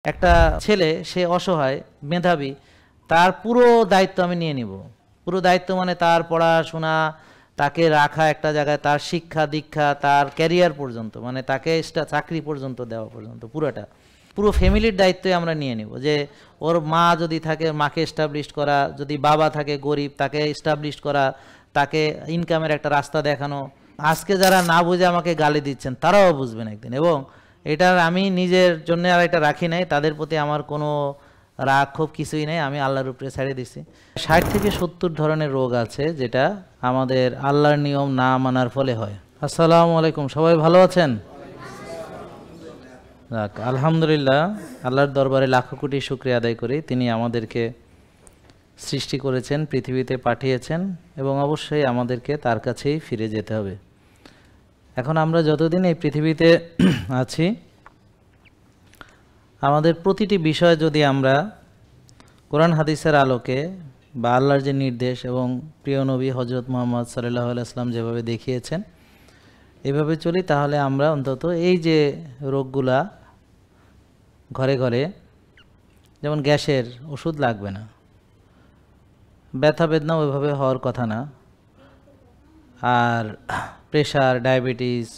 একটা ছেলে সে অসহায় মেধাবী তার পুরো দায়িত্ব আমি নিয়ে নিব। পুরো দায়িত্ব মানে তার পড়াশোনা, তাকে রাখা একটা জায়গায়, তার শিক্ষা দীক্ষা, তার ক্যারিয়ার পর্যন্ত, মানে তাকে চাকরি পর্যন্ত দেওয়া পর্যন্ত পুরোটা, পুরো ফ্যামিলির দায়িত্বই আমরা নিয়ে নিব। যে ওর মা যদি থাকে মাকে এস্টাবলিশ করা, যদি বাবা থাকে গরিব তাকে এস্টাবলিশ করা, তাকে ইনকামের একটা রাস্তা দেখানো। আজকে যারা না বুঝে আমাকে গালি দিচ্ছেন তারাও বুঝবেন একদিন। এবং এটার আমি নিজের জন্য আর এটা রাখি নাই, তাদের প্রতি আমার কোনো রাগ ক্ষোভ কিছুই নেই, আমি আল্লাহর উপরে ছেড়ে দিছি। 60 থেকে 70 ধরনের রোগ আছে যেটা আমাদের আল্লাহর নিয়ম না মানার ফলে হয়। আসসালামু আলাইকুম, সবাই ভালো আছেন? আলহামদুলিল্লাহ, আল্লাহর দরবারে লাখো কোটি শুকরিয়া আদায় করি, তিনি আমাদেরকে সৃষ্টি করেছেন, পৃথিবীতে পাঠিয়েছেন এবং অবশ্যই আমাদেরকে তার কাছেই ফিরে যেতে হবে। এখন আমরা যতদিন এই পৃথিবীতে আছি আমাদের প্রতিটি বিষয় যদি আমরা কোরআন হাদিসের আলোকে বা আল্লাহর যে নির্দেশ এবং প্রিয় নবী হজরত মুহাম্মদ সাল্লাল্লাহু আলাইহি ওয়াসাল্লাম যেভাবে দেখিয়েছেন এভাবে চলি, তাহলে আমরা অন্তত এই যে রোগগুলা ঘরে ঘরে, যেমন গ্যাসের ওষুধ লাগবে না, ব্যথা বেদনা ওইভাবে হওয়ার কথা না, আর pressure, diabetes,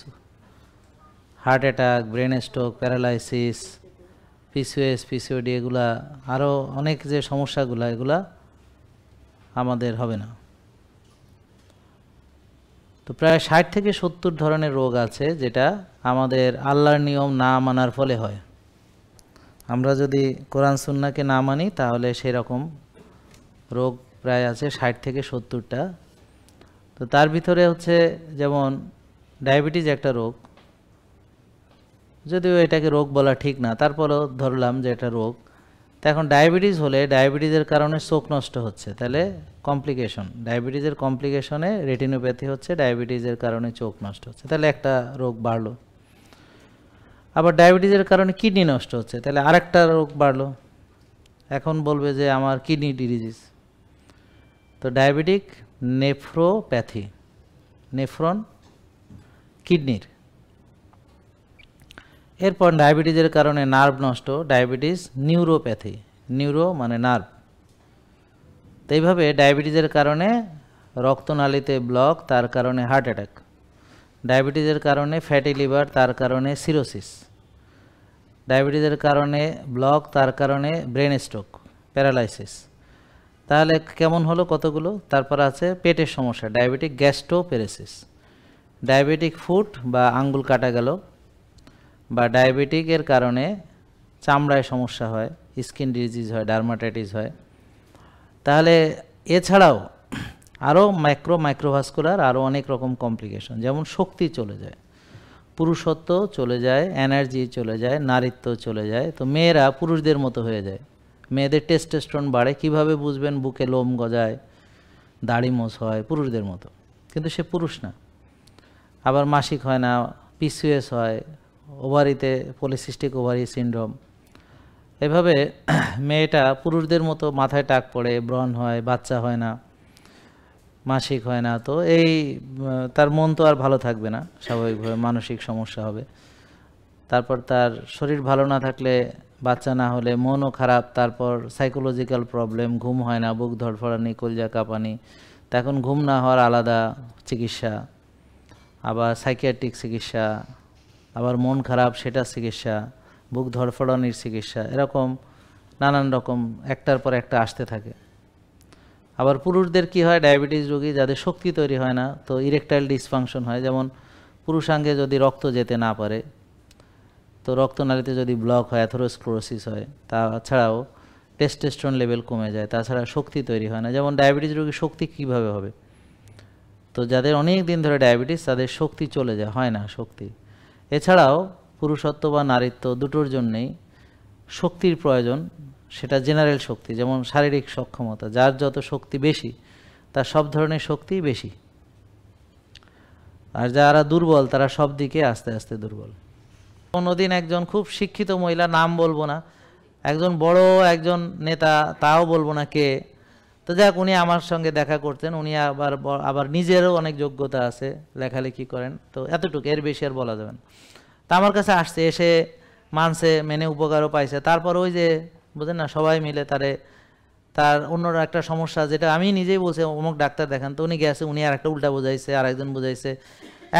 heart attack, brain stroke, paralysis, PCOS, PCOD, এগুলা আরও অনেক যে সমস্যাগুলো এগুলা আমাদের হবে না। তো প্রায় 60 থেকে 70 ধরনের রোগ আছে যেটা আমাদের আল্লাহর নিয়ম না মানার ফলে হয়। আমরা যদি কোরআন সুন্নাহকে না মানি তাহলে সেরকম রোগ প্রায় আছে 60 থেকে 70টা। তো তার ভিতরে হচ্ছে যেমন ডায়াবেটিস একটা রোগ, যদিও এটাকে রোগ বলা ঠিক না, তারপরেও ধরলাম যে এটা রোগ। তো এখন ডায়াবেটিস হলে ডায়াবেটিসের কারণে চোখ নষ্ট হচ্ছে, তাহলে কমপ্লিকেশন, ডায়াবেটিসের কমপ্লিকেশনে রেটিনোপ্যাথি হচ্ছে, ডায়াবেটিসের কারণে চোখ নষ্ট হচ্ছে, তাহলে একটা রোগ বাড়লো। আবার ডায়াবেটিসের কারণে কিডনি নষ্ট হচ্ছে, তাহলে আরেকটা রোগ বাড়লো। এখন বলবে যে আমার কিডনি ডিজিজ, তো ডায়াবেটিক নেফ্রোপ্যাথি, নেফ্রন কিডনির। এরপর ডায়াবেটিসের কারণে নার্ভ নষ্ট, ডায়াবেটিস নিউরোপ্যাথি, নিউরো মানে নার্ভ। তো এইভাবে ডায়াবেটিসের কারণে রক্তনালীতে ব্লক, তার কারণে হার্ট অ্যাটাক। ডায়াবেটিসের কারণে ফ্যাটি লিভার, তার কারণে সিরোসিস। ডায়াবেটিসের কারণে ব্লক, তার কারণে ব্রেন স্ট্রোক, প্যারালাইসিস। তাহলে কেমন হলো কতগুলো? তারপর আছে পেটের সমস্যা, ডায়াবেটিক গ্যাস্ট্রোপ্যারেসিস। ডায়াবেটিক ফুট বা আঙ্গুল কাটা গেল, বা ডায়াবেটিকের কারণে চামড়ায় সমস্যা হয়, স্কিন ডিজিজ হয়, ডার্মাটাইটিস হয়। তাহলে এছাড়াও আরও মাইক্রোভাস্কুলার আরও অনেক রকম কমপ্লিকেশন, যেমন শক্তি চলে যায়, পুরুষত্ব চলে যায়, এনার্জি চলে যায়, নারীত্ব চলে যায়। তো মেয়েরা পুরুষদের মতো হয়ে যায়, মেয়েদের টেস্টোস্টেরন বাড়ে। কিভাবে বুঝবেন? বুকে লোম গজায়, দাড়ি মোছ হয় পুরুষদের মতো, কিন্তু সে পুরুষ না। আবার মাসিক হয় না, পিসিওএস হয়, ওভারিতে পলিসিস্টিক ওভারি সিনড্রোম। এভাবে মেয়েটা পুরুষদের মতো মাথায় টাক পড়ে, ব্রণ হয়, বাচ্চা হয় না, মাসিক হয় না। তো এই তার মন তো আর ভালো থাকবে না, স্বাভাবিকভাবে মানসিক সমস্যা হবে। তারপর তার শরীর ভালো না থাকলে, বাচ্চা না হলে মনও খারাপ, তারপর সাইকোলজিক্যাল প্রবলেম, ঘুম হয় না, বুক ধড়ফড়ানি, কলজা কাঁপানি। তা এখন ঘুম না হওয়ার আলাদা চিকিৎসা, আবার সাইকিয়াট্রিক চিকিৎসা, আবার মন খারাপ সেটার চিকিৎসা, বুক ধড়ফড়ানির চিকিৎসা, এরকম নানান রকম একটার পর একটা আসতে থাকে। আবার পুরুষদের কি হয়? ডায়াবেটিস রোগী যাদের শক্তি তৈরি হয় না, তো ইরেকটাইল ডিসফাংশন হয়। যেমন পুরুষাঙ্গে যদি রক্ত যেতে না পারে, তো রক্তনালীতে যদি ব্লক হয়, অ্যাথেরোস্ক্লেরোসিস হয়, তাছাড়াও টেস্টোস্টেরন লেভেল কমে যায়, তাছাড়া শক্তি তৈরি হয় না। যেমন ডায়াবেটিস রোগীর শক্তি কিভাবে হবে? তো যাদের অনেক দিন ধরে ডায়াবেটিস তাদের শক্তি চলে যায়, হয় না শক্তি। এছাড়াও পুরুষত্ব বা নারীত্ব দুটোর জন্যেই শক্তির প্রয়োজন, সেটা জেনারেল শক্তি, যেমন শারীরিক সক্ষমতা, যার যত শক্তি বেশি তার সব ধরনের শক্তি বেশি। আর যারা দুর্বল তারা সব দিকে আস্তে আস্তে দুর্বল। কোনোদিন একজন খুব শিক্ষিত মহিলা, নাম বলবো না, একজন বড় একজন নেতা, তাও বলবো না কে, তো যাক উনি আমার সঙ্গে দেখা করতেন। উনি আবার নিজেরও অনেক যোগ্যতা আছে, লেখালেখি করেন, তো এতটুকু, এর বেশি আর বলা যাবে না। তা আমার কাছে আসছে, এসে মানছে, মেনে উপকারও পাইছে, তারপর ওই যে বুঝেন না, সবাই মিলে তার অন্য একটা সমস্যা, যেটা আমি নিজেই বলছি অমুক ডাক্তার দেখান, তো উনি গেছে, উনি আর একটা উল্টা বুঝাইছে, আর একজন বুঝাইছে,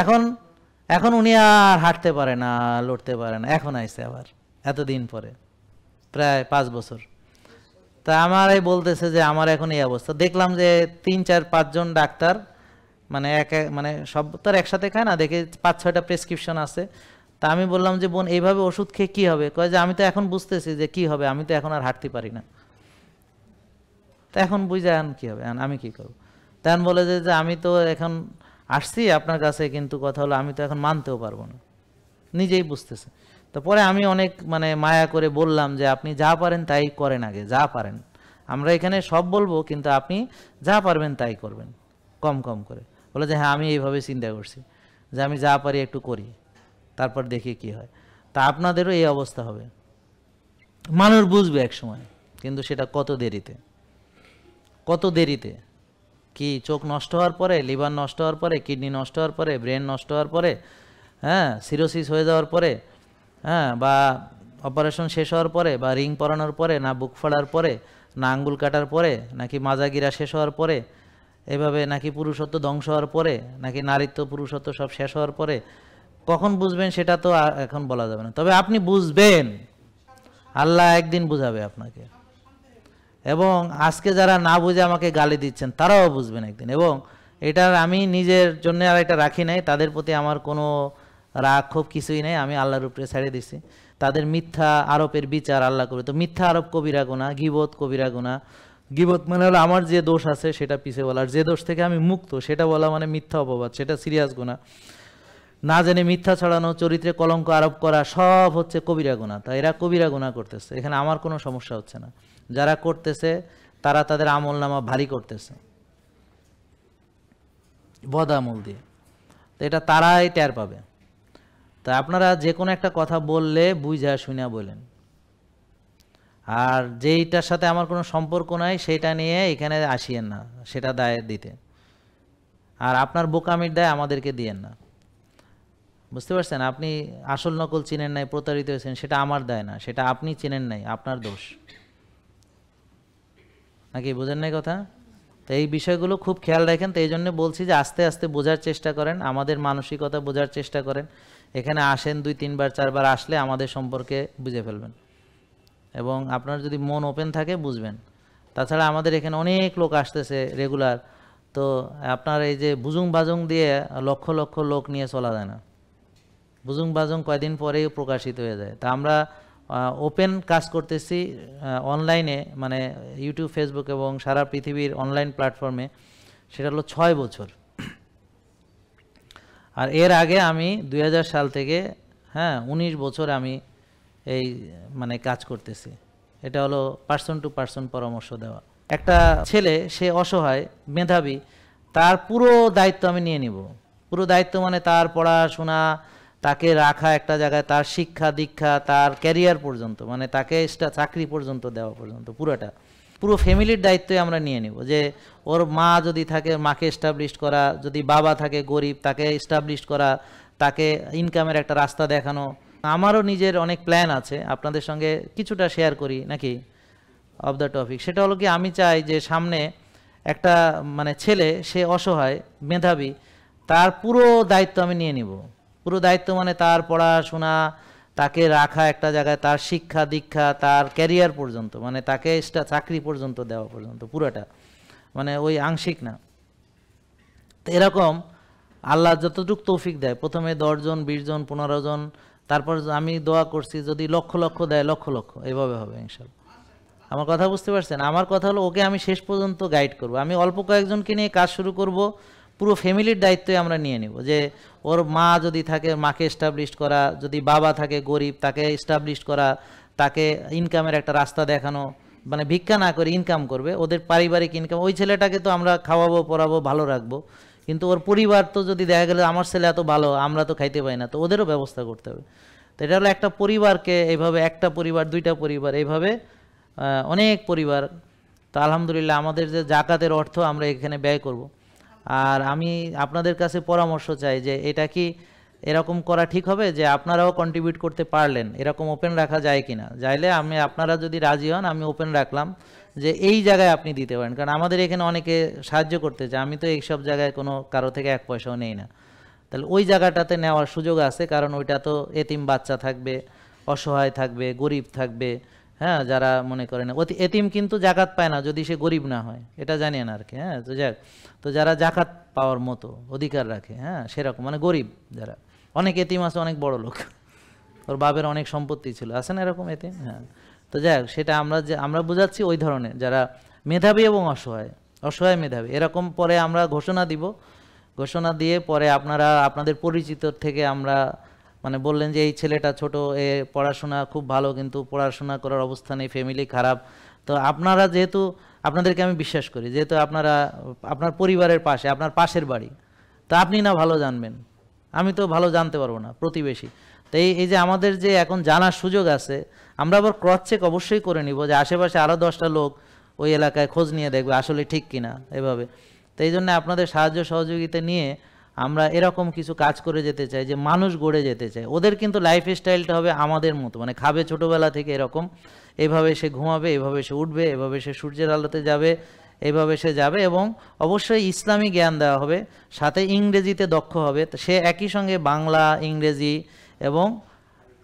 এখন এখন উনি আর হাঁটতে পারে না, লড়তে পারে না, এখন আইছে আবার এতদিন পরে, প্রায় 5 বছর। তা আমারই বলতেছে যে আমার এখন এই অবস্থা। দেখলাম যে 3, 4, 5 জন ডাক্তার মানে মানে সব তো আর একসাথে খায় না, দেখে 5-6টা প্রেসক্রিপশন আছে। তা আমি বললাম যে বোন এইভাবে ওষুধ খেয়ে কী হবে? কয় যে আমি তো এখন বুঝতেছি যে কি হবে, আমি তো এখন আর হাঁটতে পারি না। তা এখন বুঝান কী হবে, আমি কি করব? তখন বলে যে আমি তো এখন আসছি আপনার কাছে, কিন্তু কথা হলো আমি তো এখন মানতেও পারবো না, নিজেই বুঝতেছে। তো পরে আমি অনেক মানে মায়া করে বললাম যে আপনি যা পারেন তাই করেন, আগে যা পারেন, আমরা এখানে সব বলবো, কিন্তু আপনি যা পারবেন তাই করবেন, কম কম করে। বলে যে হ্যাঁ আমি এইভাবে চিন্তা করছি যে আমি যা পারি একটু করি, তারপর দেখি কি হয়। তা আপনাদেরও এই অবস্থা হবে, মানুষ বুঝবে এক সময়, কিন্তু সেটা কত দেরিতে, কত দেরিতে। কি চোখ নষ্ট হওয়ার পরে, লিভার নষ্ট হওয়ার পরে, কিডনি নষ্ট হওয়ার পরে, ব্রেন নষ্ট হওয়ার পরে, হ্যাঁ সিরোসিস হয়ে যাওয়ার পরে, হ্যাঁ বা অপারেশন শেষ হওয়ার পরে, বা রিং পরানোর পরে, না বুক ফাড়ার পরে, না আঙ্গুল কাটার পরে, নাকি মাজাগিরা শেষ হওয়ার পরে, এভাবে নাকি পুরুষত্ব ধ্বংস হওয়ার পরে, নাকি নারীত্ব পুরুষত্ব সব শেষ হওয়ার পরে, কখন বুঝবেন সেটা তো এখন বলা যাবে না। তবে আপনি বুঝবেন, আল্লাহ একদিন বুঝাবে আপনাকে। এবং আজকে যারা না বুঝে আমাকে গালি দিচ্ছেন তারাও বুঝবেন একদিন। এবং এটার আমি নিজের জন্য আর এটা রাখি নাই, তাদের প্রতি আমার কোনো রাগ ক্ষোভ কিছুই নেই, আমি আল্লাহর উপরে ছেড়ে দিছি। তাদের মিথ্যা আরোপের বিচার আল্লাহ করবে। তো মিথ্যা আরোপ কবিরা গুনাহ, গীবত কবিরা গুনাহ। গীবত মানে হলো আমার যে দোষ আছে সেটা পিছে বলা, আর যে দোষ থেকে আমি মুক্ত সেটা বলা মানে মিথ্যা অপবাদ, সেটা সিরিয়াস গুনাহ। না জেনে মিথ্যা ছড়ানো, চরিত্রে কলঙ্ক আরোপ করা, সব হচ্ছে কবিরা গুনাহ। তা এরা কবিরা গুনাহ করতেছে, এখানে আমার কোনো সমস্যা হচ্ছে না। যারা করতেছে তারা তাদের আমল নামা ভারী করতেছে বদ আমল দিয়ে, তো এটা তারাই টের পাবে। তা আপনারা যে কোনো একটা কথা বললে বুঝা শুনা বলেন, আর যেইটার সাথে আমার কোনো সম্পর্ক নাই সেটা নিয়ে এখানে আসিয়েন না, সেটা দায় দিতে। আর আপনার বোকামির দায় আমাদেরকে দিয়েন না, বুঝতে পারছেন? আপনি আসল নকল চিনেন নাই, প্রতারিত হয়েছেন, সেটা আমার দায় না, সেটা আপনি চিনেন নাই, আপনার দোষ, নাকি বুঝেন নাই কথা? তো এই বিষয়গুলো খুব খেয়াল রাখেন। তো এই জন্য বলছি যে আস্তে আস্তে বোঝার চেষ্টা করেন, আমাদের মানসিকতা বোঝার চেষ্টা করেন। এখানে আসেন 2, 3 বার 4 বার আসলে আমাদের সম্পর্কে বুঝে ফেলবেন, এবং আপনার যদি মন ওপেন থাকে বুঝবেন। তাছাড়া আমাদের এখানে অনেক লোক আসতেছে রেগুলার, তো আপনার এই যে বুজুং বাজুং দিয়ে লক্ষ লক্ষ লোক নিয়ে চলা যায় না, বুজুং বাজুং কয়দিন পরেই প্রকাশিত হয়ে যায়। তা আমরা ওপেন কাজ করতেছি অনলাইনে, মানে ইউটিউব, ফেসবুক এবং সারা পৃথিবীর অনলাইন প্ল্যাটফর্মে, সেটা হলো 6 বছর। আর এর আগে আমি 2000 সাল থেকে 19 বছর আমি এই মানে কাজ করতেছি। এটা হলো পার্সন টু পার্সন পরামর্শ দেওয়া। একটা ছেলে, সে অসহায়, মেধাবী, তার পুরো দায়িত্ব আমি নিয়ে নিব। পুরো দায়িত্ব মানে তার পড়াশোনা, তাকে রাখা একটা জায়গায়, তার শিক্ষা দীক্ষা, তার ক্যারিয়ার পর্যন্ত, মানে তাকে চাকরি পর্যন্ত দেওয়া পর্যন্ত, পুরোটা, পুরো ফ্যামিলির দায়িত্বই আমরা নিয়ে নিব। যে ওর মা যদি থাকে, মাকে এস্টাবলিশ করা, যদি বাবা থাকে গরিব, তাকে এস্টাবলিশ করা, তাকে ইনকামের একটা রাস্তা দেখানো। আমারও নিজের অনেক প্ল্যান আছে, আপনাদের সঙ্গে কিছুটা শেয়ার করি নাকি অফ দ্য টপিক। সেটা হলো কি, আমি চাই যে সামনে একটা মানে ছেলে, সে অসহায়, মেধাবী, তার পুরো দায়িত্ব আমি নিয়ে নিব। পুরো দায়িত্ব মানে তার পড়াশোনা, তাকে রাখা একটা জায়গায়, তার শিক্ষা দীক্ষা, তার ক্যারিয়ার পর্যন্ত, মানে তাকে চাকরি পর্যন্ত দেওয়া পর্যন্ত, পুরোটা, মানে ওই আংশিক না। তো এরকম আল্লাহ যতটুকু তৌফিক দেয়, প্রথমে 10 জন, 20 জন, 15 জন, তারপর আমি দোয়া করছি যদি লক্ষ লক্ষ দেয়, লক্ষ লক্ষ, এইভাবে হবে ইনশাআল্লাহ। আমার কথা বুঝতে পারছেন? আমার কথা হলো ওকে আমি শেষ পর্যন্ত গাইড করব। আমি অল্প কয়েকজনকে নিয়ে কাজ শুরু করব, পুরো ফ্যামিলির দায়িত্বই আমরা নিয়ে নিব। যে ওর মা যদি থাকে, মাকে এস্টাবলিশ করা, যদি বাবা থাকে গরিব, তাকে এস্টাবলিশ করা, তাকে ইনকামের একটা রাস্তা দেখানো, মানে ভিক্ষা না করে ইনকাম করবে, ওদের পারিবারিক ইনকাম। ওই ছেলেটাকে তো আমরা খাওয়াবো, পড়াবো, ভালো রাখবো, কিন্তু ওর পরিবার তো যদি দেখা গেলে আমার ছেলে এত ভালো, আমরা তো খাইতে পাই না, তো ওদেরও ব্যবস্থা করতে হবে। তো এটা হলো একটা পরিবারকে এইভাবে, একটা পরিবার, 2টা পরিবার, এইভাবে অনেক পরিবার। তো আলহামদুলিল্লাহ আমাদের যে জাকাতের অর্থ আমরা এখানে ব্যয় করব। আর আমি আপনাদের কাছে পরামর্শ চাই যে এটা কি এরকম করা ঠিক হবে যে আপনারাও কন্ট্রিবিউট করতে পারলেন, এরকম ওপেন রাখা যায় কিনা? যাইলে আমি আপনারা যদি রাজি হন আমি ওপেন রাখলাম যে এই জায়গায় আপনি দিতে পারেন, কারণ আমাদের এখানে অনেকে সাহায্য করতে চায়, আমি তো এইসব জায়গায় কোনো কারো থেকে 1 পয়সাও নেই না, তাহলে ওই জায়গাটাতে নেওয়ার সুযোগ আছে, কারণ ওইটা তো এতিম বাচ্চা থাকবে, অসহায় থাকবে, গরিব থাকবে, হ্যাঁ, যারা মনে করেন এতিম কিন্তু জাকাত পায় না যদি সে গরিব না হয়, এটা জানেন আর কি, হ্যাঁ। তো যাক, তো যারা জাকাত পাওয়ার মতো অধিকার রাখে, হ্যাঁ, সেরকম মানে গরিব যারা, অনেক এতিম আছে অনেক বড় লোক, ওর বাপের অনেক সম্পত্তি ছিল, আছে না এরকম এতিম, হ্যাঁ। তো যাক, সেটা আমরা বুঝাচ্ছি ওই ধরনের যারা মেধাবী এবং অসহায় মেধাবী, এরকম পরে আমরা ঘোষণা দিব, ঘোষণা দিয়ে পরে আপনারা আপনাদের পরিচিত থেকে আমরা মানে বললেন যে এই ছেলেটা ছোট, এ পড়াশোনা খুব ভালো কিন্তু পড়াশোনা করার অবস্থা নেই, ফ্যামিলি খারাপ, তো আপনারা যেহেতু আপনাদেরকে আমি বিশ্বাস করি, যেহেতু আপনারা আপনার পরিবারের পাশে, আপনার পাশের বাড়ি, তা আপনি না ভালো জানবেন, আমি তো ভালো জানতে পারবো না, প্রতিবেশী, তো এই যে আমাদের যে এখন জানার সুযোগ আছে, আমরা আবার ক্রস চেক অবশ্যই করে নিব যে আশেপাশে আরও 10টা লোক ওই এলাকায় খোঁজ নিয়ে দেখবে আসলে ঠিক কিনা, এভাবে। তো এই জন্য আপনাদের সাহায্য সহযোগিতা নিয়ে আমরা এরকম কিছু কাজ করে যেতে চাই যে মানুষ গড়ে যেতে চাই, ওদের কিন্তু লাইফ স্টাইলটা হবে আমাদের মতো, মানে খাবে ছোটোবেলা থেকে এরকম, এইভাবে সে ঘুমাবে, এভাবে সে উঠবে, এভাবে সে সূর্যের আলোতে যাবে, এইভাবে সে যাবে, এবং অবশ্যই ইসলামী জ্ঞান দেওয়া হবে, সাথে ইংরেজিতে দক্ষ হবে, সে একই সঙ্গে বাংলা, ইংরেজি এবং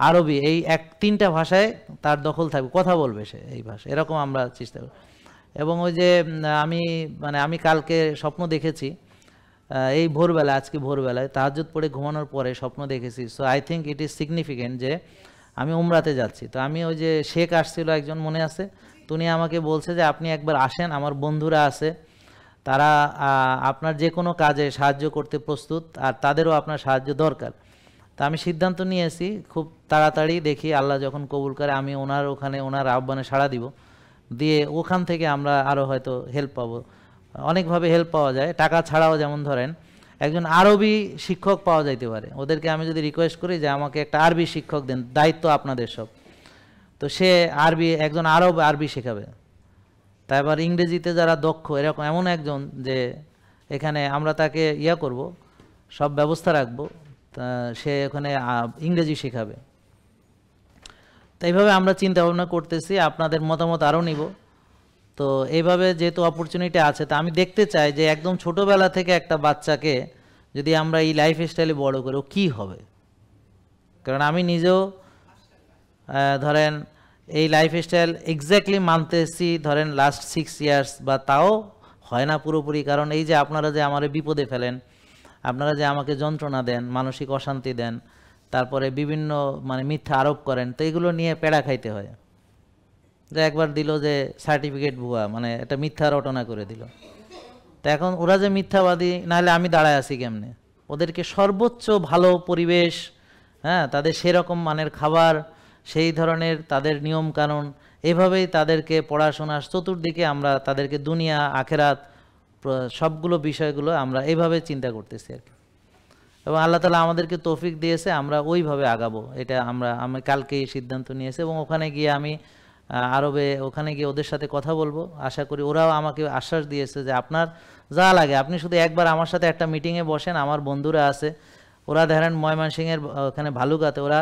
আরবি এই 3টা ভাষায় তার দখল থাকবে, কথা বলবে সে এই ভাষা, এরকম আমরা চেষ্টা করি। এবং ওই যে আমি কালকে স্বপ্ন দেখেছি, এই ভোরবেলা, আজকে ভোরবেলায় তাহাজ্জুদ পড়ে ঘুমানোর পরে স্বপ্ন দেখেছি, so I think it is significant যে আমি উমরাতে যাচ্ছি। তো আমি ওই যে শেখ আসছিল একজন, মনে আছে, উনি আমাকে বলছে যে আপনি একবার আসেন, আমার বন্ধুরা আছে, তারা আপনার যে কোনো কাজে সাহায্য করতে প্রস্তুত, আর তাদেরও আপনার সাহায্য দরকার। তা আমি সিদ্ধান্ত নিয়েছি খুব তাড়াতাড়ি, দেখি আল্লাহ যখন কবুল করে আমি ওনার আহ্বানে সাড়া দিব, দিয়ে ওখান থেকে আমরা আরও হয়তো হেল্প পাবো, অনেকভাবে হেল্প পাওয়া যায়, টাকা ছাড়াও, যেমন ধরেন একজন আরবি শিক্ষক পাওয়া যাইতে পারে, ওদেরকে আমি যদি রিকোয়েস্ট করি যে আমাকে একটা আরবি শিক্ষক দেন, দায়িত্ব আপনাদের সব, তো সে একজন আরবি শেখাবে। তারপর ইংরেজিতে যারা দক্ষ, এমন একজন যে এখানে আমরা তাকে করব, সব ব্যবস্থা রাখবো, সে ওখানে ইংরেজি শেখাবে। তো এইভাবে আমরা চিন্তা ভাবনা করতেছি, আপনাদের মতামত আরও নিব। তো এইভাবে যেহেতু অপরচুনিটি আছে, তা আমি দেখতে চাই যে একদম ছোটোবেলা থেকে একটা বাচ্চাকে যদি আমরা এই লাইফ স্টাইলে বড় করি, ও কী হবে, কারণ আমি নিজেও ধরেন এই লাইফ স্টাইল এক্স্যাক্টলি মানতেছি ধরেন লাস্ট 6 ইয়ার্স, বা তাও হয় না পুরোপুরি, কারণ এই যে আপনারা যে আমার বিপদে ফেলেন, আপনারা যে আমাকে যন্ত্রণা দেন, মানসিক অশান্তি দেন, তারপরে বিভিন্ন মিথ্যা আরোপ করেন, তো এগুলো নিয়ে পেড়া খাইতে হয়। যে একবার দিল যে সার্টিফিকেট ভুয়া, একটা মিথ্যা রটনা করে দিল, তো এখন ওরা যে মিথ্যাবাদী, নাহলে আমি দাঁড়ায় আছি কেমনে? ওদেরকে সর্বোচ্চ ভালো পরিবেশ, হ্যাঁ, তাদের সেরকম মানের খাবার, সেই ধরনের তাদের নিয়ম কানুন, এভাবেই তাদেরকে পড়াশোনার চতুর্দিকে আমরা তাদেরকে দুনিয়া আখেরাত সবগুলো বিষয়গুলো আমরা এইভাবে চিন্তা করতেছি আর কি। এবং আল্লাহ তাআলা আমাদেরকে তৌফিক দিয়েছে, আমরা ওইভাবে আগাবো, এটা আমি কালকেই সিদ্ধান্ত নিয়েছি। এবং ওখানে গিয়ে আমি ওখানে গিয়ে ওদের সাথে কথা বলবো, আশা করি ওরাও আমাকে আশ্বাস দিয়েছে যে আপনার যা লাগে আপনি শুধু একবার আমার সাথে একটা মিটিংয়ে বসেন, আমার বন্ধুরা আছে, ওরা ধরেন ময়মনসিংহের ওখানে ভালুকাতে ওরা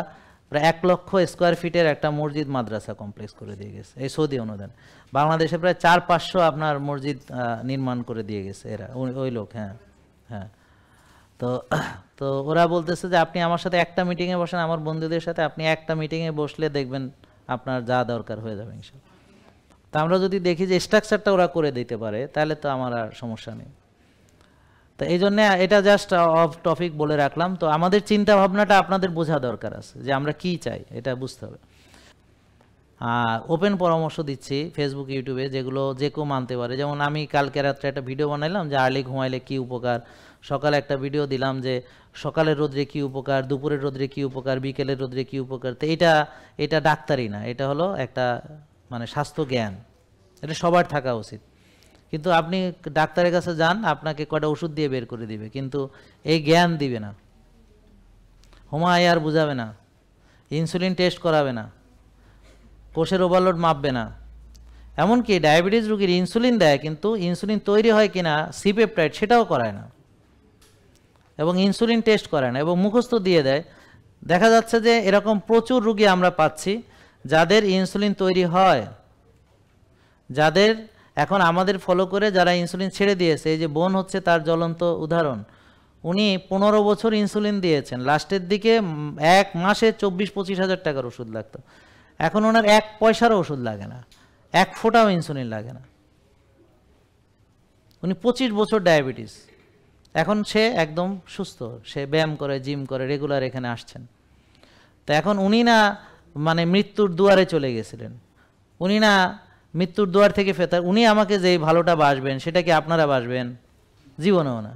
প্রায় 1 লক্ষ স্কোয়ার ফিটের একটা মসজিদ মাদ্রাসা কমপ্লেক্স করে দিয়ে গেছে, এই সৌদি অনুদান। বাংলাদেশে প্রায় 400-500 আপনার মসজিদ নির্মাণ করে দিয়ে গেছে এরা, ওই লোক, হ্যাঁ হ্যাঁ। তো ওরা বলতেছে যে আপনি আমার সাথে একটা মিটিংয়ে বসেন, আমার বন্ধুদের সাথে আপনি একটা মিটিংয়ে বসলে দেখবেন আপনার যা দরকার হয়ে যাবে ইনশাআল্লাহ। তা আমরা যদি দেখি যে স্ট্রাকচারটা ওরা করে দিতে পারে, তাহলে তো আমার আর সমস্যা নেই। তো এই জন্যে এটা জাস্ট অফ টপিক বলে রাখলাম। তো আমাদের চিন্তা ভাবনাটা আপনাদের বোঝা দরকার আছে যে আমরা কি চাই, এটা বুঝতে হবে। আর ওপেন পরামর্শ দিচ্ছি ফেসবুক, ইউটিউবে, যেগুলো যে কেউ মানতে পারে। যেমন আমি কালকে রাত্রে একটা ভিডিও বানাইলাম যে আর্লি ঘুমাইলে কী উপকার, সকালে একটা ভিডিও দিলাম যে সকালের রোদ্রে কী উপকার, দুপুরের রোদ্রে কী উপকার, বিকেলের রোদ্রে কী উপকার। তো এটা ডাক্তারি না, এটা হলো একটা স্বাস্থ্য জ্ঞান, এটা সবার থাকা উচিত। কিন্তু আপনি ডাক্তারের কাছে যান, আপনাকে কয়টা ওষুধ দিয়ে বের করে দিবে, কিন্তু এই জ্ঞান দিবে না, হোমায়ার বুঝাবে না, ইনসুলিন টেস্ট করাবে না, কোষের ওভারলোড মাপবে না। এমনকি ডায়াবেটিস রোগীর ইনসুলিন দেয়, কিন্তু ইনসুলিন তৈরি হয় কিনা সি পেপটাইড সেটাও করায় না। এবং ইনসুলিন টেস্ট করে না এবং মুখস্থ দিয়ে দেয়। দেখা যাচ্ছে যে এরকম প্রচুর রোগী আমরা পাচ্ছি যাদের ইনসুলিন তৈরি হয়, যাদের এখন আমাদের ফলো করে যারা ইনসুলিন ছেড়ে দিয়েছে, এই যে বোন হচ্ছে তার জ্বলন্ত উদাহরণ। উনি 15 বছর ইনসুলিন দিয়েছেন, লাস্টের দিকে এক মাসে 24-25 হাজার টাকার ওষুধ লাগতো। এখন ওনার 1 পয়সারও ওষুধ লাগে না, 1 ফোঁটাও ইনসুলিন লাগে না। উনি 25 বছর ডায়াবেটিস, এখন সে একদম সুস্থ, সে ব্যায়াম করে, জিম করে, রেগুলার এখানে আসছেন। তো এখন উনি না মানে মৃত্যুর দুয়ারে চলে গেছিলেন, উনি না মৃত্যুর দুয়ার থেকে ফেরার, উনি আমাকে যেই ভালোটা বাসবেন সেটা কি আপনারা বাসবেন? জীবনেও না।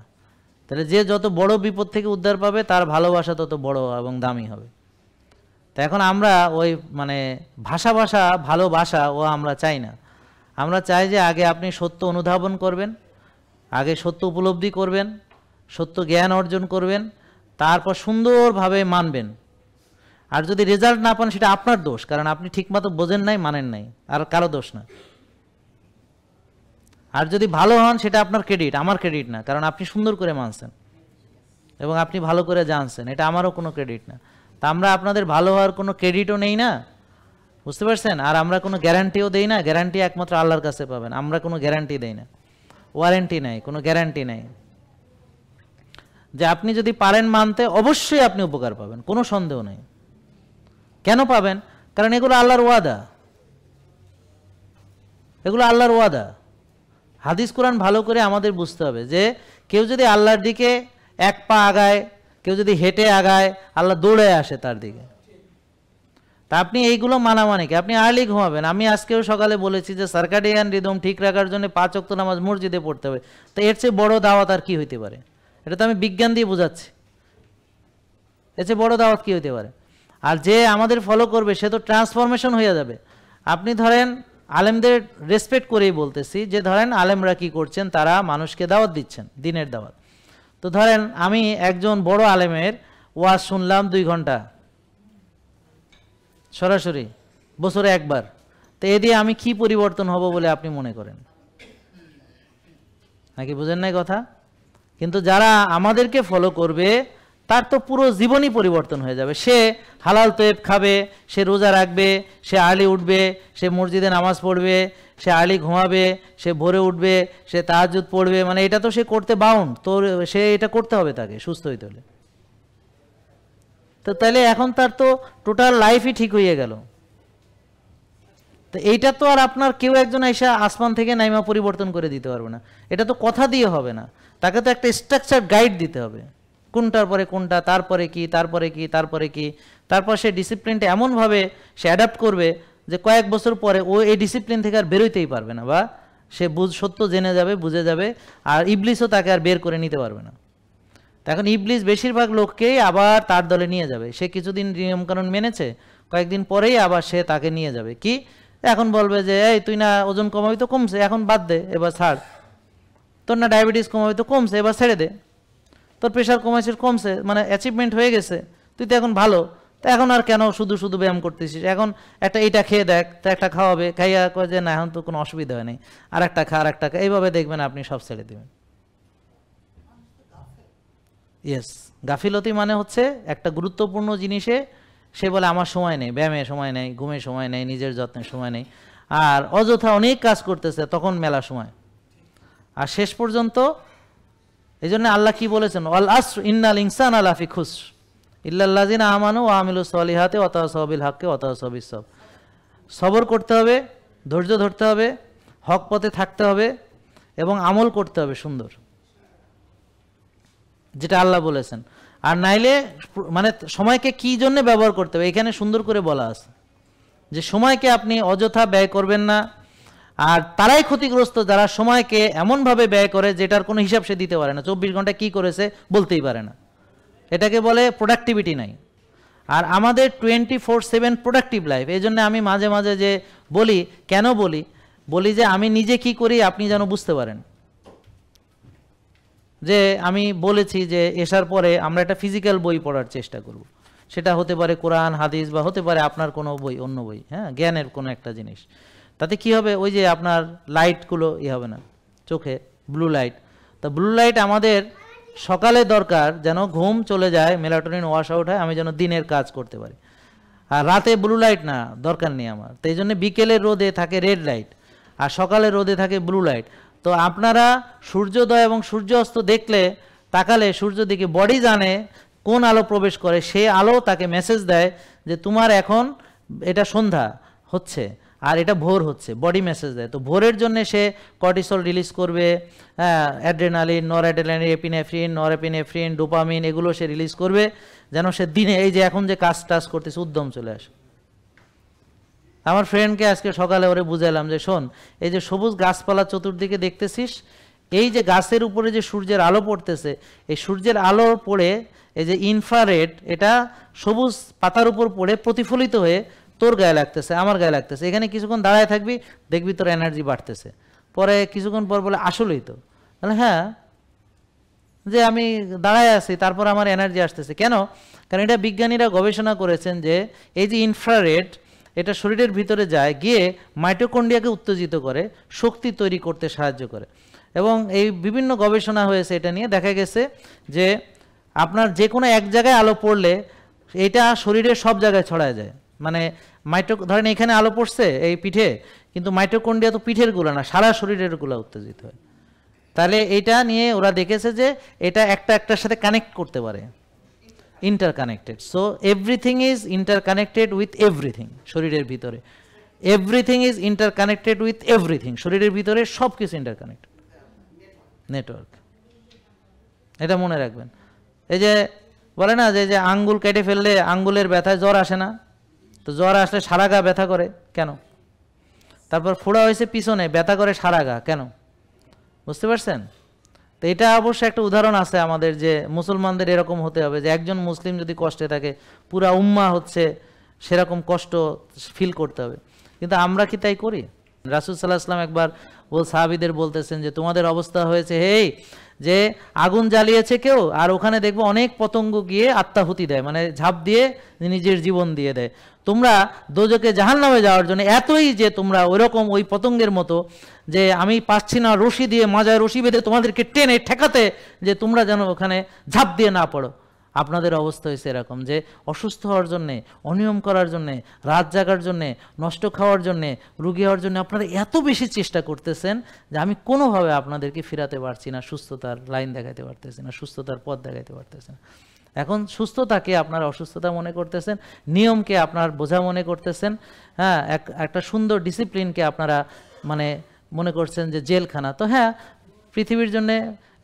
তাহলে যে যত বড় বিপদ থেকে উদ্ধার পাবে তার ভালোবাসা তত বড় এবং দামি হবে। তো এখন আমরা ওই মানে ভাষা ভালোবাসা ও আমরা চাই না। আমরা চাই যে আগে আপনি সত্য অনুধাবন করবেন, আগে সত্য উপলব্ধি করবেন, সত্য জ্ঞান অর্জন করবেন, তারপর সুন্দরভাবে মানবেন। আর যদি রেজাল্ট না পান সেটা আপনার দোষ, কারণ আপনি ঠিকমতো বোঝেন নাই, মানেন নাই, আর কারো দোষ না। আর যদি ভালো হন সেটা আপনার ক্রেডিট, আমার ক্রেডিট না, কারণ আপনি সুন্দর করে মানছেন এবং আপনি ভালো করে জানছেন, এটা আমারও কোনো ক্রেডিট না। তা আমরা আপনাদের ভালো হওয়ার কোনো ক্রেডিটও নেই না, বুঝতে পারছেন? আর আমরা কোনো গ্যারান্টিও দেই না, গ্যারান্টি একমাত্র আল্লাহর কাছে পাবেন। আমরা কোনো গ্যারান্টি দেই না, ওয়ারেন্টি নেই, কোনো গ্যারান্টি নেই। যে আপনি যদি পারেন মানতে, অবশ্যই আপনি উপকার পাবেন, কোনো সন্দেহ নেই। কেন পাবেন? কারণ এগুলো আল্লাহর ওয়াদা, এগুলো আল্লাহর ওয়াদা। হাদিস কোরআন ভালো করে আমাদের বুঝতে হবে যে কেউ যদি আল্লাহর দিকে 1 পা আগায়, কেউ যদি হেঁটে আগায়, আল্লাহ দৌড়ে আসে তার দিকে। তা আপনি এইগুলো মানা মানে কি? আপনি আর্লি ঘুমাবেন। আমি আজকেও সকালে বলেছি যে সার্কাডিয়ান রিদম ঠিক রাখার জন্য 5 ওয়াক্ত নামাজ মসজিদে পড়তে হবে। তো এর চেয়ে বড় দাওয়াত আর কি হইতে পারে? এটা তো আমি বিজ্ঞান দিয়ে বোঝাচ্ছি, এর চেয়ে বড় দাওয়াত কি হইতে পারে? আর যে আমাদের ফলো করবে সে তো ট্রান্সফরমেশন হয়ে যাবে। আপনি ধরেন আলেমদের রেসপেক্ট করেই বলতেছি, যে ধরেন আলেমরা কি করছেন, তারা মানুষকে দাওয়াত দিচ্ছেন, দিনের দাওয়াত। তো ধরেন আমি একজন বড় আলেমের ওয়াজ শুনলাম 2 ঘন্টা সরাসরি, বছরে একবার। তো এ দিয়ে আমি কি পরিবর্তন হব বলে আপনি মনে করেন? নাকি বুঝেন নাই কথা? কিন্তু যারা আমাদেরকে ফলো করবে তার তো পুরো জীবনই পরিবর্তন হয়ে যাবে। সে হালাল তৈব খাবে, সে রোজা রাখবে, সে আর্লি উঠবে, সে মসজিদে নামাজ পড়বে, সে আর্লি ঘুমাবে, সে ভোরে উঠবে, সে তাহাজ্জুদ পড়বে। মানে এটা তো সে করতে বাউন্ড, তো সে এটা করতে হবে তাকে সুস্থ হইতে হলে। তো তাহলে এখন তার তো টোটাল লাইফই ঠিক হয়ে গেল। তো এইটা তো আর আপনার কেউ একজন এসে আসমান থেকে নাইমা পরিবর্তন করে দিতে পারবে না। এটা তো কথা দিয়ে হবে না, তাকে তো একটা স্ট্রাকচার গাইড দিতে হবে, কোনটার পরে কোনটা, তারপরে কি, তারপরে কি, তারপরে কি। তারপর সে ডিসিপ্লিনটা এমনভাবে সে অ্যাডাপ্ট করবে যে কয়েক বছর পরে ও এই ডিসিপ্লিন থেকে আর বেরোইতেই পারবে না, বা সে সত্য জেনে যাবে, বুঝে যাবে, আর ইবলিসও তাকে আর বের করে নিতে পারবে না। এখন ইবলিস বেশিরভাগ লোককেই আবার তার দলে নিয়ে যাবে। সে কিছুদিন নিয়মকানুন মেনেছে, কয়েকদিন পরেই আবার সে তাকে নিয়ে যাবে। কি এখন বলবে যে এই তুই না ওজন কমাবি তো কমছে, এখন বাদ দে, এবার ছাড়। তোর না ডায়াবেটিস কমাবি তো কমছে, এবার ছেড়ে দে। তোর প্রেশার কমাইছে, কমছে, মানে অ্যাচিভমেন্ট হয়ে গেছে, তুই তো এখন ভালো, তো এখন আর কেন শুধু শুধু ব্যায়াম করতেছিস? এখন একটা এইটা খেয়ে দেখ, তো একটা খাওয়াবে, খাইয়া কয় যে না এখন তো কোনো অসুবিধা হয় নাই, আর একটা খা, আর একটা খা, এইভাবে দেখবেন আপনি সব ছেড়ে দেবেন। ইয়েস, গাফিলতি মানে হচ্ছে একটা গুরুত্বপূর্ণ জিনিসে সে বলে আমার সময় নেই, ব্যায়ামের সময় নেই, ঘুমের সময় নেই, নিজের যত্নের সময় নেই, আর অযথা অনেক কাজ করতেছে, তখন মেলা সময়। আর শেষ পর্যন্ত এই জন্য আল্লাহ কি বলেছেন, ওয়াল আসর ইন্নাল ইনসানা লাফি খুসর ইল্লাল্লাযিনা আমানু ওয়া আমিলুস সলিহাতি ওয়া তাওয়াসাউ বিল হাক্কি ওয়া তাওয়াসাউ বিস সবর। সবর করতে হবে, ধৈর্য ধরতে হবে, হক পথে থাকতে হবে এবং আমল করতে হবে সুন্দর, যেটা আল্লাহ বলেছেন। আর নাইলে মানে সময়কে কি জন্য ব্যবহার করতে হবে এখানে সুন্দর করে বলা আছে, যে সময়কে আপনি অযথা ব্যয় করবেন না। আর তারাই ক্ষতিগ্রস্ত যারা সময়কে এমনভাবে ব্যয় করে যেটার কোনো হিসাব সে দিতে পারে না, 24 ঘন্টা কি করেছে বলতেই পারে না, এটাকে বলে প্রোডাক্টিভিটি নাই। আর আমাদের 24/7 প্রোডাক্টিভ লাইফ। এই জন্য আমি মাঝে মাঝে যে বলি, কেন বলি যে আমি নিজে কি করি আপনি যেন বুঝতে পারেন। যে আমি বলেছি যে এসার পরে আমরা একটা ফিজিক্যাল বই পড়ার চেষ্টা করব, সেটা হতে পারে কোরআন হাদিস, বা হতে পারে আপনার কোনো বই, অন্য বই, হ্যাঁ, জ্ঞানের কোনো একটা জিনিস। তাতে কি হবে, ওই যে আপনার লাইটগুলো হবে না চোখে, ব্লু লাইট। তা ব্লু লাইট আমাদের সকালে দরকার যেন ঘুম চলে যায়, মেলাটোনিন ওয়াশ আউট হয়, আমি যেন দিনের কাজ করতে পারি। আর রাতে ব্লু লাইট না, দরকার নেই আমার। তো এই জন্য বিকেলের রোদে থাকে রেড লাইট, আর সকালের রোদে থাকে ব্লু লাইট। তো আপনারা সূর্যোদয় এবং সূর্যাস্ত দেখলে, তাকালে সূর্য দিকে, বডি জানে কোন আলো প্রবেশ করে, সে আলো তাকে মেসেজ দেয় যে তোমার এখন এটা সন্ধ্যা হচ্ছে আর এটা ভোর হচ্ছে, বডি মেসেজ দেয়। তো ভোরের জন্য সে কর্টিসল রিলিজ করবে, adrenaline, noradrenaline, epinephrine, norepinephrine, dopamine, এগুলো সে রিলিজ করবে যেন সে দিনে এই যে এখন যে কাজ টাজ করতেছে উদ্যম চলে আসে। আমার ফ্রেন্ডকে আজকে সকালে ওরে বুঝাইলাম যে শোন, এই যে সবুজ গাছপালা চতুর্দিকে দেখতেছিস, এই যে গাছের উপরে যে সূর্যের আলো পড়তেছে, এই সূর্যের আলো পড়ে এই যে ইনফ্রারেড, এটা সবুজ পাতার উপর পড়ে প্রতিফলিত হয়ে তোর গায়ে লাগতেছে, আমার গায়ে লাগতেছে। এখানে কিছুক্ষণ দাঁড়ায় থাকবি, দেখবি তোর এনার্জি বাড়তেছে। পরে কিছুক্ষণ পর বলে আসলেই তো, তাহলে হ্যাঁ, যে আমি দাঁড়ায় আছি তারপর আমার এনার্জি আসতেছে কেন? কারণ এটা বিজ্ঞানীরা গবেষণা করেছেন যে এই যে ইনফ্রারেড, এটা শরীরের ভিতরে যায়, গিয়ে মাইটোকন্ড্রিয়াকে উত্তেজিত করে, শক্তি তৈরি করতে সাহায্য করে। এবং এই বিভিন্ন গবেষণা হয়েছে এটা নিয়ে, দেখা গেছে যে আপনার যে কোনো এক জায়গায় আলো পড়লে এটা শরীরের সব জায়গায় ছড়ায় যায়। মানে ধরেন এখানে আলো পড়ছে এই পিঠে, কিন্তু মাইটোকন্ড্রিয়া তো পিঠের গুলা না, সারা শরীরের গুলা উত্তেজিত হয়। তাহলে এটা নিয়ে ওরা দেখেছে যে এটা একটা একটার সাথে কানেক্ট করতে পারে, interconnected. So everything is interconnected with everything. শরীরের ভিতরে everything is interconnected with everything, শরীরের ভিতরে সব কিছু ইন্টারকানেক্টেড, নেটওয়ার্ক। এটা মনে রাখবেন। এই যে বলে না যে আঙ্গুল কেটে ফেললে আঙ্গুলের ব্যথায় জ্বর আসে না, তো জ্বর আসলে সারা গা ব্যথা করে কেন? তারপর ফোড়া হয়েছে পিছনে, ব্যথা করে সারা গা কেন? বুঝতে পারছেন? তো এটা অবশ্য একটা উদাহরণ আছে আমাদের, যে মুসলমানদের এরকম হতে হবে যে একজন মুসলিম যদি কষ্টে থাকে, পুরা উম্মাহ হচ্ছে সেরকম কষ্ট ফিল করতে হবে। কিন্তু আমরা কি তাই করি? রাসূল সাল্লাল্লাহু আলাইহি ওয়াসাল্লাম একবার সাহাবীদের বলতেছেন যে তোমাদের অবস্থা হয়েছে হেই, যে আগুন জ্বালিয়েছে কেউ, আর ওখানে দেখবো অনেক পতঙ্গ গিয়ে আত্মাহুতি দেয়, মানে ঝাঁপ দিয়ে নিজের জীবন দিয়ে দেয়। তোমরা দোজকে জাহান্নামে যাওয়ার জন্য এতই যে তোমরা ওইরকম ওই পতঙ্গের মতো, যে আমি পাচ্ছি না রশি দিয়ে, মাজায় রশি বেঁধে তোমাদেরকে টেনে ঠেকাতে, যে তোমরা যেন ওখানে ঝাঁপ দিয়ে না পড়ো। আপনাদের অবস্থা হয়েছে এরকম, যে অসুস্থ হওয়ার জন্যে, অনিয়ম করার জন্যে, রাত জাগার জন্যে, নষ্ট খাওয়ার জন্যে, রুগী হওয়ার জন্য আপনারা এত বেশি চেষ্টা করতেছেন যে আমি কোনোভাবে আপনাদেরকে ফিরাতে পারছি না, সুস্থতার লাইন দেখাতে পারতেছি না, সুস্থতার পথ দেখাতে পারতেছি না। এখন সুস্থতাকে আপনারা অসুস্থতা মনে করতেছেন, নিয়মকে আপনার বোঝা মনে করতেছেন, হ্যাঁ, একটা সুন্দর ডিসিপ্লিনকে আপনারা মানে মনে করছেন যে জেলখানা। তো হ্যাঁ, পৃথিবীর জন্যে,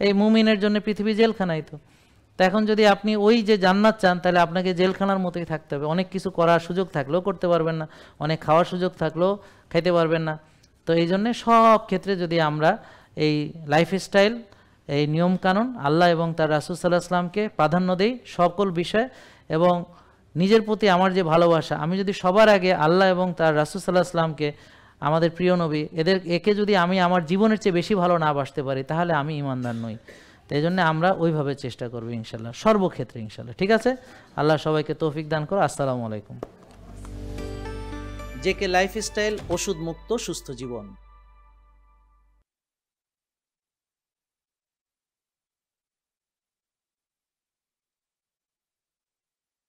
এই মুমিনের জন্য পৃথিবী জেলখানাই তো। তো এখন যদি আপনি ওই যে জান্নাত চান, তাহলে আপনাকে জেলখানার মতোই থাকতে হবে। অনেক কিছু করার সুযোগ থাকলেও করতে পারবেন না, অনেক খাওয়ার সুযোগ থাকলেও খাইতে পারবেন না। তো এই জন্যে সব ক্ষেত্রে যদি আমরা এই লাইফস্টাইল, এই নিয়মকানুন, আল্লাহ এবং তার রাসূল সাল্লাল্লাহু আলাইহি ওয়াসাল্লামকে প্রাধান্য দেই সকল বিষয়, এবং নিজের প্রতি আমার যে ভালোবাসা, আমি যদি সবার আগে আল্লাহ এবং তার রাসূল সাল্লাল্লাহু আলাইহি ওয়াসাল্লামকে, আমাদের প্রিয় নবী, একে যদি আমি আমার জীবনের চেয়ে বেশি ভালো না বাসতে পারি, তাহলে আমি ঈমানদার নই। তো এই জন্য আমরা ওইভাবে চেষ্টা করবো ইনশাল্লাহ, সর্বক্ষেত্রে ইনশাল্লাহ। ঠিক আছে, আল্লাহ সবাইকে তৌফিক দান করো। আসসালামু আলাইকুম। জেকে লাইফস্টাইল, ওষুধ মুক্ত সুস্থ জীবন।